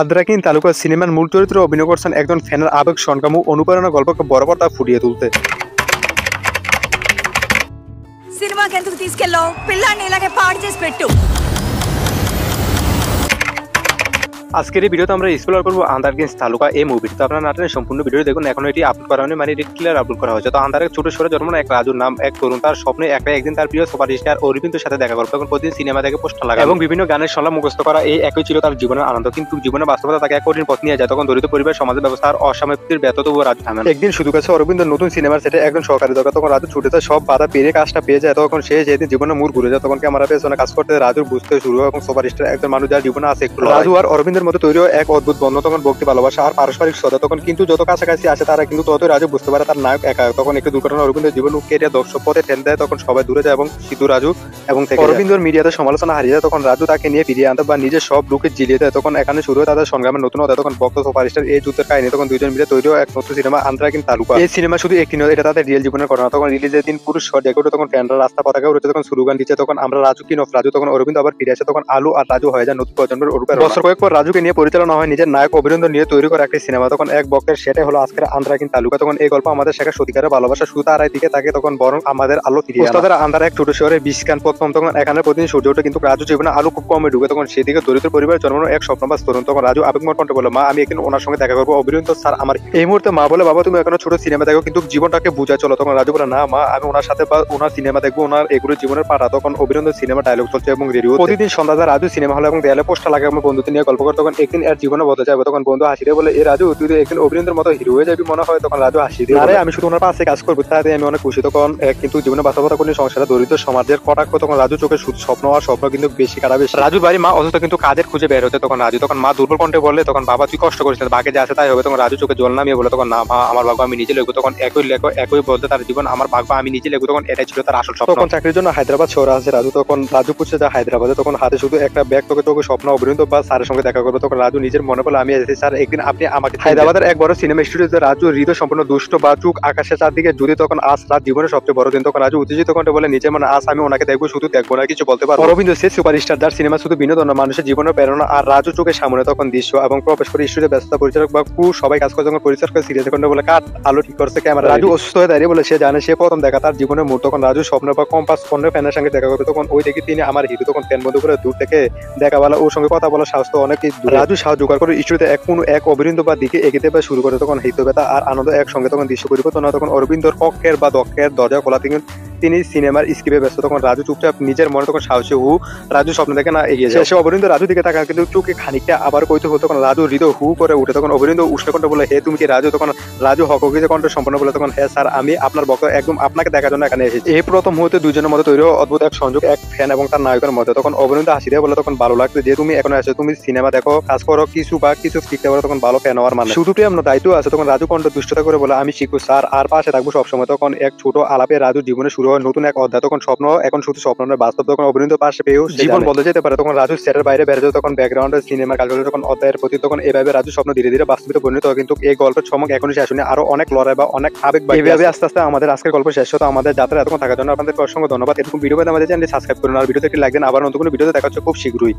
আদ্রাকিন তালুকা সিনেমার মূল চরিত্রে অভিনয় করছেন একজন ফ্যানের আবেগ সংগ্রাম ও অনুপ্রেরণা গল্পকে বড় পর্দায় ফুটিয়ে তুলতে। సినిమాకి ఎందుకు తీసుకెళ్ళావు? పిల్లాన్ని ఇలాగే పాడు చేసి పెట్టు। আজকের এই ভিডিওতে আমরা এক্সপ্লোর করবো আন্দারকিন তালুকা এই মুভিটি। তো আপনারা নাটনের সম্পূর্ণ ভিডিও দেখুন। এখন এটি আপলোড করা হয়নি, মানে রেড ক্লিয়ার আপলোড করা হয়েছে। তো আন্দারের ছোট শহরে জন্ম এক রাজুর নাম এক তরুণ তার স্বপ্নে একদিন তার প্রিয় সুপারস্টার অরবিন্দের সাথে দেখা করবে। তখন প্রতিদিন সিনেমা দেখে পোস্টার লাগা এবং বিভিন্ন গানের সংলাপ মুখস্থ করা এই একই ছিল তার জীবনের আনন্দ। কিন্তু জীবনের বাস্তবতা তাকে এক কঠিন পথ নিয়ে যায়। তখন দরিদ্র পরিবার সমাজের ব্যবস্থার অসামর্থ্যের ব্যর্থ তবুও রাজু থামে না। একদিন শুধু কাছে অরবিন্দের নতুন সিনেমার সেটে একজন সহকারী দরকার। তখন রাজু ছুটে যায়, সব বাধা পেরিয়ে কাজটা পেয়ে যায়। তখন সে যেদিন জীবনের মূর ঘুরে যায়, তখন ক্যামেরা পেছনে কাজ করতে রাজুর বুঝতে শুরু হয় এবং সুপারস্টার একজন মানুষ যার জীবনে আছে একটু। রাজু আর অরবিন্দের মধ্যে তৈরি এক অদ্ভুত বন্ধন, তখন ভক্তি ভালোবাসা আর পারস্পরিক শ্রদ্ধা। তখন কিন্তু যত কাছাকাছি আসে তারা কিন্তু ততই রাজু বুঝতে পারে তার নায়ক একা। তখন একটি দুর্ঘটনা অরবিন্দের জীবন কেটে দর্শক পথে ঠেল দেয়। তখন সবাই দূরে যায় এবং সিধু রাজু এবং অরবিন্দর মিডিয়াতে সমালোচনা হারিয়ে যায়। তখন রাজু তাকে নিয়ে ফিরিয়ে আনতে বা নিজের সব লুকে জিলিয়ে দেয়। তখন এখানে শুরু হয় তাদের সংগ্রামের নতুন অধ্যায়। তখন ভক্ত সুপারস্টার এই যুদ্ধের কাহিনী। তখন দুইজন মিলে তৈরি এক নতুন সিনেমা আন্দারকিন তালুকা। এই সিনেমা শুধু একটি নয়, এটা তাদের রিয়েল জীবনের ঘটনা। তখন রিলিজের দিন পুরো শট ডেকে ওঠে। তখন ফ্যানরা রাস্তা পতাকা উঠে, তখন স্লোগান দিচ্ছে। তখন আমরা রাজু কিন অফ রাজু। তখন অরবিন্দ আবার ফিরে আসে। তখন আলু আর রাজু হয়ে যায় নতুন প্রজন্মের অনুপ্রেরণা। বছর কয়েক পর রাজুকে নিয়ে পরিচালনা হয় নিজের নায়ক অভিনন্দন নিয়ে তৈরি করা একটি সিনেমা। তখন এক বক্তের সেটাই হলো আজকের আন্দারকিন তালুকা। তখন এই গল্প আমাদের শেখা সত্যিকারের ভালোবাসা শুধু তারাই দিকে তাকে তখন বরং আমাদের আলো ফিরিয়ে আনে। তাদের আন্দার এক ছোট শহরে বিশকান প্রথম। তখন এখানে প্রতিদিন সূর্য ওঠে, কিন্তু রাজু জীবনে আলো খুব কমে ঢুকে। তখন সেদিকে দরিদ্র পরিবারের জন্মানো এক স্বপ্নবাস তরুণ। তখন রাজু আবেগময় কণ্ঠে বলে, মা আমি একদিন ওনার সঙ্গে দেখা করবো। অভিনন্দ স্যার আমার এই মুহূর্তে। মা বলে, বাবা তুমি এখনো ছোট সিনেমা দেখো, কিন্তু জীবনটাকে বুঝা চলো। তখন রাজু বলে, না মা আমি ওনার সাথে বা ওনার সিনেমা দেখবো, ওনার এগুলো জীবনের পাঠা। তখন অভিনন্দন সিনেমা ডায়লগ চলছে এবং রেডিও প্রতিদিন সন্ধ্যা রাজু সিনেমা হলো এবং দেয়ালে পোস্টার লাগে এবং বন্ধুদের নিয়ে গল্প করে। তখন একদিন এর জীবনে বদলে যাবে। তখন বন্ধু হাসি দিয়ে বলে, এ রাজু তুই তো একদিন অভিনন্দনের মতো হিরো হয়ে যাবি মনে হয়। তখন রাজু হাসি দিয়ে, আরে আমি শুধু ওনার পাশে কাজ করবো তাতে আমি অনেক খুশি। তখন কিন্তু জীবনে বাস্তবতা কোনো সংসারে দরিদ্র সমাজের কটাক্ষ। তখন রাজু চোখে শুধু স্বপ্ন আর স্বপ্ন কিন্তু বেশি কাটা বেশি। রাজুর বাড়ি মা অসুস্থ, কিন্তু কাজের খুঁজে বের হচ্ছে। তখন রাজু তখন মা দুর্বল কণ্ঠে বললে, তখন বাবা তুই কষ্ট করিস না, বাকি যা আছে তাই হবে। তখন রাজু চোখে জল নামিয়ে বলে, তখন না মা আমার ভাগ্য আমি নিজে লেখবো। তখন একই বলতে তার জীবন আমার ভাগ্য আমি নিজে লেখবো। তখন এটাই ছিল তার আসল স্বপ্ন। তখন চাকরির জন্য হায়দ্রাবাদ শহরে আছে রাজু। তখন রাজু পুষছে যায় হায়দ্রাবাদে। তখন হাতে শুধু একটা ব্যাগ। তোকে চোখে স্বপ্ন অভিনন্দ বা স্যারের সঙ্গে দেখা করবে। তখন রাজু নিজের মনে বলে, আমি এসেছি স্যার, একদিন আপনি আমাকে। হায়দ্রাবাদের এক বড় সিনেমা স্টুডিওতে রাজু হৃদয় সম্পূর্ণ দুষ্ট বা চুক আকাশের চারদিকে যদি। তখন আজ রাত জীবনের সবচেয়ে বড় দিন। তখন রাজু উত্তেজিত কণ্ঠে বলে, নিচে মানে আজ আমি ওনাকে দেখবো, শুধু দেখবো না কিছু বলতে পারবো। অরবিন্দ সে সুপারস্টার যার সিনেমা শুধু বিনোদন না, মানুষের জীবনের প্রেরণা। আর রাজু চোখের সামনে তখন দৃশ্য এবং প্রবেশ করে স্টুডিও ব্যস্ততা পরিচালক বা ক্রু সবাই কাজ করে। যখন পরিচালক সিরিয়াস কণ্ঠে বলে, কাট আলো ঠিক করছে ক্যামেরা। রাজু অসুস্থ হয়ে দাঁড়িয়ে বলে সে জানে সে প্রথম দেখা তার জীবনের মুহূর্ত। তখন রাজু স্বপ্ন বা কম্পাস অন্য ফ্যানের সঙ্গে দেখা করবে। তখন ওই দেখি তিনি আমার হিরো। তখন ফ্যান বন্ধু করে দূর থেকে দেখা বলা ওর সঙ্গে কথা বলা সাহস তো অনেক। রাজু সাহায্য জোগাড় করে স্টুডিওতে এক অভিনন্দ বা দিকে এগিয়ে বা শুরু করে। তখন হিত ব্যথা আর আনন্দ একসঙ্গে তখন দৃশ্য পরিবর্তন হয়। তখন অরবিন্দর কক্ষের বা দক্ষের দরজা খোলা থেকে তিনি সিনেমার স্ক্রিপ্টে ব্যস্ত। তখন রাজু চুপচাপ নিজের মনে তখন সাহসী রাজু স্বপ্ন দেখে না এগিয়ে যায়। সে অবরিন্দ রাজু দিকে তাকায়, কিন্তু চোখে খানিকটা আবার কইতে হতো। তখন রাজু হৃদয় হু করে উঠে। তখন অবরিন্দ উষ্ণ কণ্ঠ বলে, হে তুমি কি রাজু? তখন রাজু হককিজে কণ্ঠ সম্পন্ন বলে, তখন হ্যাঁ স্যার আমি আপনার ভক্ত, একদম আপনাকে দেখার জন্য এখানে এসেছি। এই প্রথম মুহূর্তে দুইজনের মধ্যে তৈরি অদ্ভুত এক সংযোগ, এক ফ্যান এবং তার নায়কের মধ্যে। তখন অবরিন্দ হাসি দিয়ে বলে, তখন ভালো লাগছে যে তুমি এখন আসো, তুমি সিনেমা দেখো, কাজ করো, কিছু শিখতে পারো। তখন ভালো ফ্যান হওয়ার মানে শুধু প্রেম না, দায়িত্ব আছে। তখন রাজু কণ্ঠ দুষ্টতা করে বলে, আমি শিখবো স্যার আর পাশে থাকবো সবসময়। তখন এক ছোট আলাপে রাজু জীবনে শুরু হয় নতুন এক অধ্যায়। তখন স্বপ্ন এখন শুধু স্বপ্ন নয়, বাস্তব। তখন অভিনন্দন পাশে পেয়েও জীবন বদলে যেতে পারে। তখন রাজু সেটের বাইরে বেড়ে যায়। তখন ব্যাকগ্রাউন্ডে সিনেমা কালচার তখন অধ্যায়ের প্রতি। তখন এভাবে রাজু স্বপ্ন ধীরে ধীরে বাস্তবিত পরিণত হয়। কিন্তু এই গল্পের চমক এখনই শেষ হয়নি, আরো অনেক লড়াই বা অনেক আবেগ। এইভাবে আস্তে আস্তে আমাদের আজকের গল্প শেষ হতো। আমাদের যাত্রা এতক্ষণ থাকার জন্য আপনাদের অসংখ্য ধন্যবাদ। এরকম ভিডিও পেতে আমাদের চ্যানেলটি সাবস্ক্রাইব করুন আর ভিডিওতে একটি লাইক দেন। আবার নতুন কোনো ভিডিওতে দেখা হচ্ছে খুব শীঘ্রই।